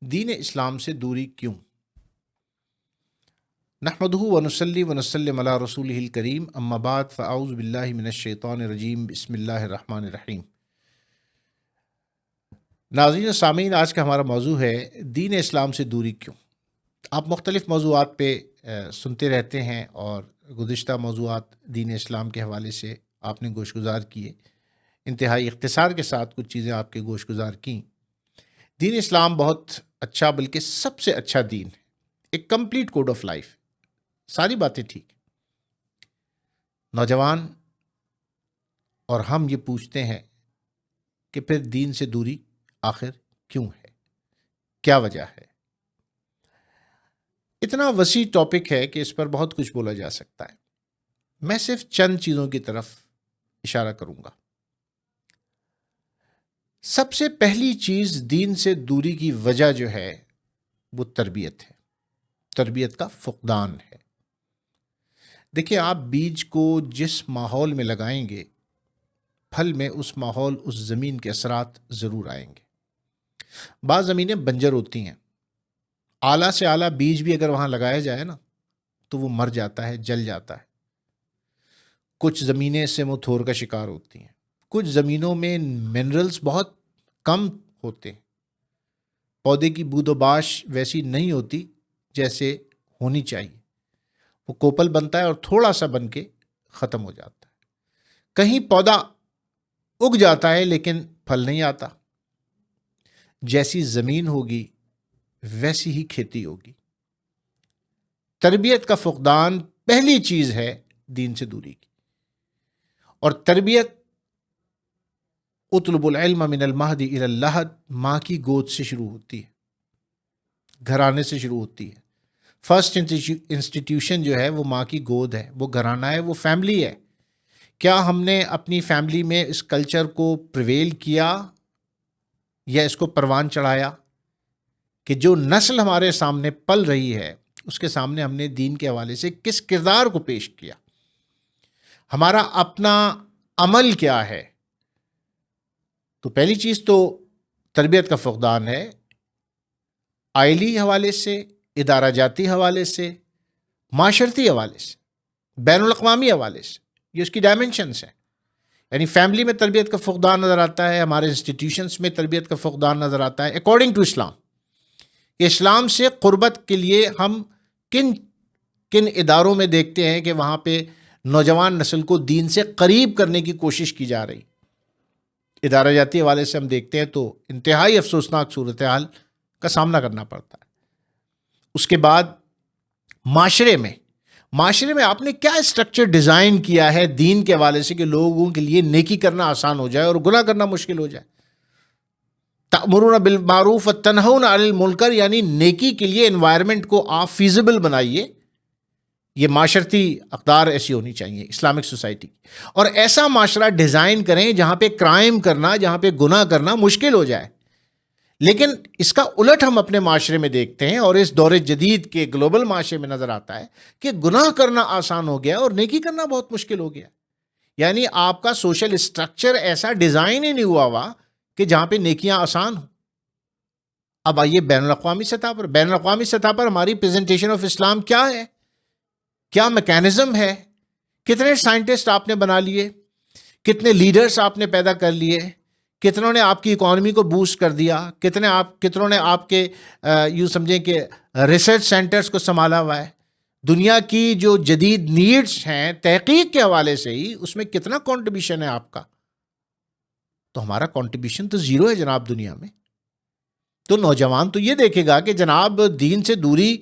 دین اسلام سے دوری کیوں؟ نحمدہ ونصلی ونسلم علی رسولہ الکریم، اما بعد فاعوذ باللہ من الشیطان الرجیم، بسم اللہ الرحمن الرحیم۔ ناظرین و سامعین، آج کا ہمارا موضوع ہے دین اسلام سے دوری کیوں۔ آپ مختلف موضوعات پہ سنتے رہتے ہیں اور گزشتہ موضوعات دین اسلام کے حوالے سے آپ نے گوش گزار کیے، انتہائی اختصار کے ساتھ کچھ چیزیں آپ کے گوش گزار کیں۔ دین اسلام بہت اچھا، بلکہ سب سے اچھا دین ہے، ایک کمپلیٹ کوڈ آف لائف، ساری باتیں ٹھیک۔ نوجوان اور ہم یہ پوچھتے ہیں کہ پھر دین سے دوری آخر کیوں ہے، کیا وجہ ہے؟ اتنا وسیع ٹاپک ہے کہ اس پر بہت کچھ بولا جا سکتا ہے، میں صرف چند چیزوں کی طرف اشارہ کروں گا۔ سب سے پہلی چیز دین سے دوری کی وجہ جو ہے وہ تربیت ہے، تربیت کا فقدان ہے۔ دیکھیں، آپ بیج کو جس ماحول میں لگائیں گے، پھل میں اس ماحول، اس زمین کے اثرات ضرور آئیں گے۔ بعض زمینیں بنجر ہوتی ہیں، اعلیٰ سے اعلیٰ بیج بھی اگر وہاں لگایا جائے نا تو وہ مر جاتا ہے، جل جاتا ہے۔ کچھ زمینیں سموتھور کا شکار ہوتی ہیں، کچھ زمینوں میں منرلز بہت کم ہوتے ہیں، پودے کی بود و باش ویسی نہیں ہوتی جیسے ہونی چاہیے، وہ کوپل بنتا ہے اور تھوڑا سا بن کے ختم ہو جاتا ہے۔ کہیں پودا اگ جاتا ہے لیکن پھل نہیں آتا۔ جیسی زمین ہوگی ویسی ہی کھیتی ہوگی۔ تربیت کا فقدان پہلی چیز ہے دین سے دوری کی، اور تربیت اطلب العلم من المہد الی اللحد، ماں کی گود سے شروع ہوتی ہے، گھرانے سے شروع ہوتی ہے۔ فرسٹ انسٹیٹیوشن جو ہے وہ ماں کی گود ہے، وہ گھرانہ ہے، وہ فیملی ہے۔ کیا ہم نے اپنی فیملی میں اس کلچر کو پریویل کیا یا اس کو پروان چڑھایا کہ جو نسل ہمارے سامنے پل رہی ہے اس کے سامنے ہم نے دین کے حوالے سے کس کردار کو پیش کیا؟ ہمارا اپنا عمل کیا ہے؟ تو پہلی چیز تو تربیت کا فقدان ہے، آئلی حوالے سے، ادارہ جاتی حوالے سے، معاشرتی حوالے سے، بین الاقوامی حوالے سے۔ یہ اس کی ڈائمنشنس ہیں، یعنی فیملی میں تربیت کا فقدان نظر آتا ہے، ہمارے انسٹیٹیوشنس میں تربیت کا فقدان نظر آتا ہے۔ اکارڈنگ ٹو اسلام، اسلام سے قربت کے لیے ہم کن کن اداروں میں دیکھتے ہیں کہ وہاں پہ نوجوان نسل کو دین سے قریب کرنے کی کوشش کی جا رہی۔ ادارہ جاتی حوالے سے ہم دیکھتے ہیں تو انتہائی افسوسناک صورتحال کا سامنا کرنا پڑتا ہے۔ اس کے بعد معاشرے میں آپ نے کیا اسٹرکچر ڈیزائن کیا ہے دین کے حوالے سے کہ لوگوں کے لیے نیکی کرنا آسان ہو جائے اور گناہ کرنا مشکل ہو جائے؟ تأمرون بالمعروف وتنہون عن المنکر، یعنی نیکی کے لیے انوائرمنٹ کو آپ فیزیبل بنائیے۔ یہ معاشرتی اقدار ایسی ہونی چاہیے اسلامک سوسائٹی کی، اور ایسا معاشرہ ڈیزائن کریں جہاں پہ کرائم کرنا، جہاں پہ گناہ کرنا مشکل ہو جائے۔ لیکن اس کا الٹ ہم اپنے معاشرے میں دیکھتے ہیں، اور اس دور جدید کے گلوبل معاشرے میں نظر آتا ہے کہ گناہ کرنا آسان ہو گیا اور نیکی کرنا بہت مشکل ہو گیا۔ یعنی آپ کا سوشل اسٹرکچر ایسا ڈیزائن ہی نہیں ہوا کہ جہاں پہ نیکیاں آسان ہوں۔ اب آئیے بین الاقوامی سطح پر ہماری پریزنٹیشن آف اسلام کیا ہے، کیا میکینزم ہے؟ کتنے سائنٹسٹ آپ نے بنا لیے، کتنے لیڈرز آپ نے پیدا کر لیے، کتنوں نے آپ کی اکانومی کو بوسٹ کر دیا، کتنوں نے آپ کے یوں سمجھیں کہ ریسرچ سینٹرز کو سنبھالا ہوا ہے۔ دنیا کی جو جدید نیڈز ہیں تحقیق کے حوالے سے ہی اس میں کتنا کنٹریبیوشن ہے آپ کا؟ تو ہمارا کنٹریبیوشن تو زیرو ہے جناب دنیا میں۔ تو نوجوان تو یہ دیکھے گا کہ جناب دین سے دوری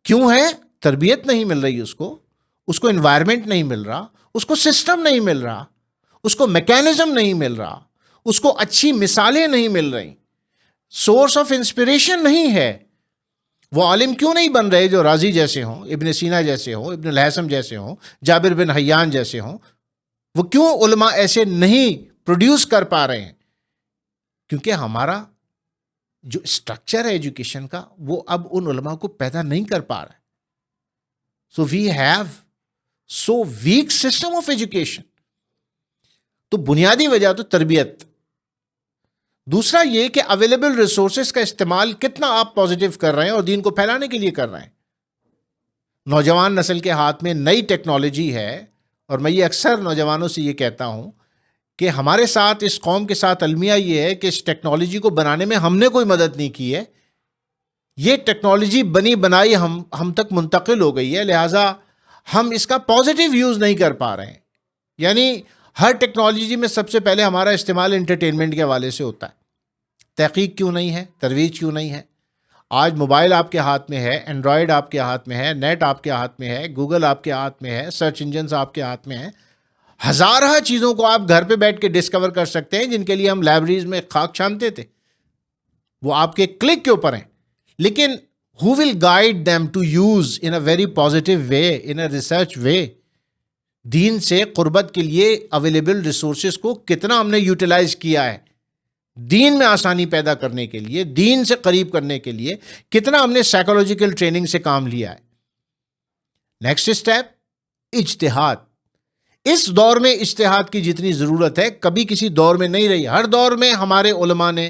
کیوں ہے؟ تربیت نہیں مل رہی، اس کو انوائرمنٹ نہیں مل رہا، اس کو سسٹم نہیں مل رہا، اس کو میکینزم نہیں مل رہا، اس کو اچھی مثالیں نہیں مل رہی، سورس آف انسپریشن نہیں ہے۔ وہ عالم کیوں نہیں بن رہے جو رازی جیسے ہوں، ابن سینا جیسے ہوں، ابن الہیثم جیسے ہوں، جابر بن حیان جیسے ہوں؟ وہ کیوں علماء ایسے نہیں پروڈیوس کر پا رہے ہیں؟ کیونکہ ہمارا جو اسٹرکچر ہے ایجوکیشن کا وہ اب ان علماء کو پیدا نہیں کر پا رہا ہے۔ So we have so weak system of education. تو بنیادی وجہ تو تربیت. دوسرا یہ کہ اویلیبل ریسورسز کا استعمال کتنا آپ پازیٹیو کر رہے ہیں اور دین کو پھیلانے کے لیے کر رہے ہیں. نوجوان نسل کے ہاتھ میں نئی ٹیکنالوجی ہے، اور میں یہ اکثر نوجوانوں سے یہ کہتا ہوں کہ ہمارے ساتھ، اس قوم کے ساتھ المیہ یہ ہے کہ اس ٹیکنالوجی کو بنانے میں ہم نے کوئی مدد نہیں کی ہے. یہ ٹیکنالوجی بنی بنائی ہم تک منتقل ہو گئی ہے، لہٰذا ہم اس کا پازیٹیو یوز نہیں کر پا رہے ہیں. یعنی ہر ٹیکنالوجی میں سب سے پہلے ہمارا استعمال انٹرٹینمنٹ کے حوالے سے ہوتا ہے. تحقیق کیوں نہیں ہے؟ ترویج کیوں نہیں ہے؟ آج موبائل آپ کے ہاتھ میں ہے، اینڈرائڈ آپ کے ہاتھ میں ہے، نیٹ آپ کے ہاتھ میں ہے، گوگل آپ کے ہاتھ میں ہے، سرچ انجنز آپ کے ہاتھ میں ہیں. ہزارہ چیزوں کو آپ گھر پہ بیٹھ کے ڈسکور کر سکتے ہیں جن کے لیے ہم لائبریریز میں خاک چھانتے تھے. وہ آپ کے کلک کے اوپر ہیں. لیکن who will guide them to use in a very positive way, in a research way? دین سے قربت کے لیے اویلیبل ریسورسز کو کتنا ہم نے یوٹیلائز کیا ہے، دین میں آسانی پیدا کرنے کے لیے، دین سے قریب کرنے کے لیے کتنا ہم نے سائیکولوجیکل ٹریننگ سے کام لیا ہے. نیکسٹ اسٹیپ، اجتہاد. اس دور میں اجتہاد کی جتنی ضرورت ہے کبھی کسی دور میں نہیں رہی. ہر دور میں ہمارے علماء نے،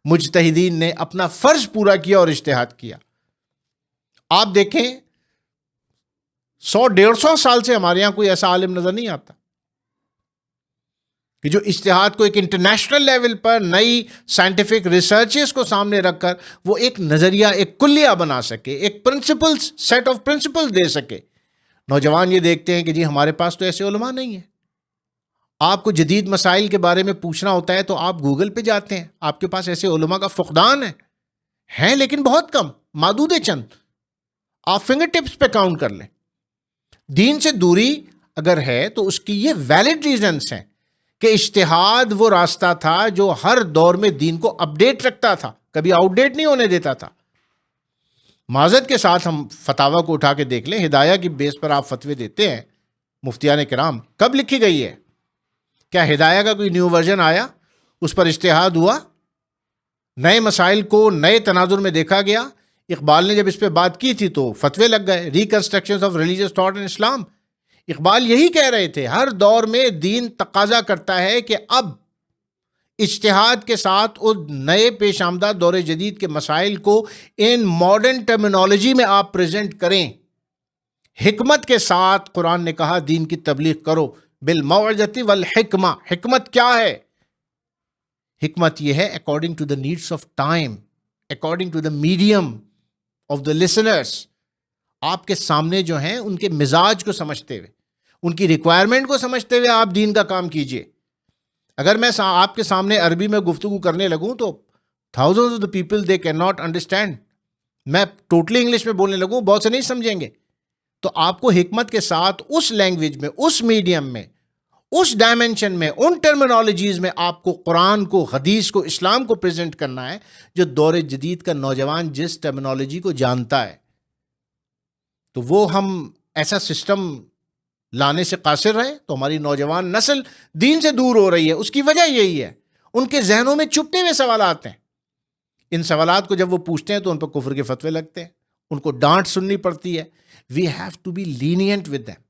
مجتہدین نے اپنا فرض پورا کیا اور اجتہاد کیا. آپ دیکھیں 100-150 سال سے ہمارے یہاں کوئی ایسا عالم نظر نہیں آتا کہ جو اجتہاد کو ایک انٹرنیشنل لیول پر نئی سائنٹیفک ریسرچز کو سامنے رکھ کر وہ ایک نظریہ، ایک کلیہ بنا سکے، ایک پرنسپلز، سیٹ آف پرنسپلز دے سکے. نوجوان یہ دیکھتے ہیں کہ جی ہمارے پاس تو ایسے علماء نہیں ہیں. آپ کو جدید مسائل کے بارے میں پوچھنا ہوتا ہے تو آپ گوگل پہ جاتے ہیں. آپ کے پاس ایسے علماء کا فقدان ہے لیکن بہت کم، معدود چند. آپ فنگر ٹپس پہ کاؤنٹ کر لیں. دین سے دوری اگر ہے تو اس کی یہ ویلڈ ریزنز ہیں کہ اجتہاد وہ راستہ تھا جو ہر دور میں دین کو اپڈیٹ رکھتا تھا، کبھی آؤٹ ڈیٹ نہیں ہونے دیتا تھا. معذرت کے ساتھ ہم فتاویٰ کو اٹھا کے دیکھ لیں، ہدایہ کی بیس پر آپ فتوے دیتے ہیں، مفتیان کرام کب لکھی گئی ہے؟ کیا ہدایہ کا کوئی نیو ورژن آیا، اس پر اجتہاد ہوا، نئے مسائل کو نئے تناظر میں دیکھا گیا؟ اقبال نے جب اس پہ بات کی تھی تو فتوے لگ گئے، reconstruction of religious thought in Islam. Iqbal یہی کہہ رہے تھے، ہر دور میں دین تقاضا کرتا ہے کہ اب اجتہاد کے ساتھ ان نئے پیش آمدہ دور جدید کے مسائل کو ان ماڈرن ٹرمینالوجی میں آپ پریزنٹ کریں. حکمت کے ساتھ قرآن نے کہا دین کی تبلیغ کرو، بالموعظۃ والحکمہ. حکمت کیا ہے؟ حکمت یہ ہے according to the needs of time, according to the medium of the listeners. آپ کے سامنے جو ہیں ان کے مزاج کو سمجھتے ہوئے، ان کی ریکوائرمنٹ کو سمجھتے ہوئے آپ دین کا کام کیجئے. اگر میں آپ کے سامنے عربی میں گفتگو کرنے لگوں تو thousands of the people they cannot understand. میں ٹوٹلی انگلش میں بولنے لگوں، بہت سے نہیں سمجھیں گے. تو آپ کو حکمت کے ساتھ اس لینگویج میں، اس میڈیم میں، اس ڈائمنشن میں، ان ٹرمینالوجیز میں آپ کو قرآن کو، حدیث کو، اسلام کو پریزنٹ کرنا ہے جو دور جدید کا نوجوان جس ٹرمینالوجی کو جانتا ہے. تو وہ ہم ایسا سسٹم لانے سے قاصر رہے تو ہماری نوجوان نسل دین سے دور ہو رہی ہے. اس کی وجہ یہی ہے، ان کے ذہنوں میں چھپتے ہوئے سوالات ہیں. ان سوالات کو جب وہ پوچھتے ہیں تو ان پر کفر کے فتوے لگتے ہیں، ان کو ڈانٹ سننی پڑتی ہے. We have to be lenient with them.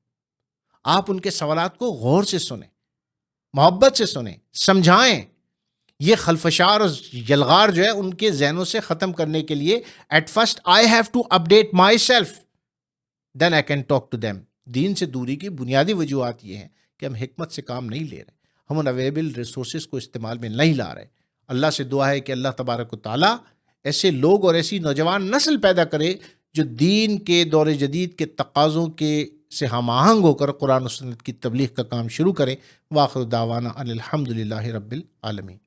آپ ان کے سوالات کو غور سے سنیں، محبت سے سنیں، سمجھائیں. یہ خلفشار اور یلغار جو ہے ان کے ذہنوں سے ختم کرنے کے لیے at first I have to update myself, then I can talk to them. دین سے دوری کی بنیادی وجوہات یہ ہیں کہ ہم حکمت سے کام نہیں لے رہے، ہم ان اویلیبل ریسورسز کو استعمال میں نہیں لا رہے. اللہ سے دعا ہے کہ اللہ تبارک و تعالیٰ ایسے لوگ اور ایسی نوجوان نسل پیدا کرے جو دین کے دور جدید کے تقاضوں کے سے ہم آہنگ ہو کر قرآن و سنت کی تبلیغ کا کام شروع کرے. وآخر دعوانا ان الحمد للہ رب العالمین.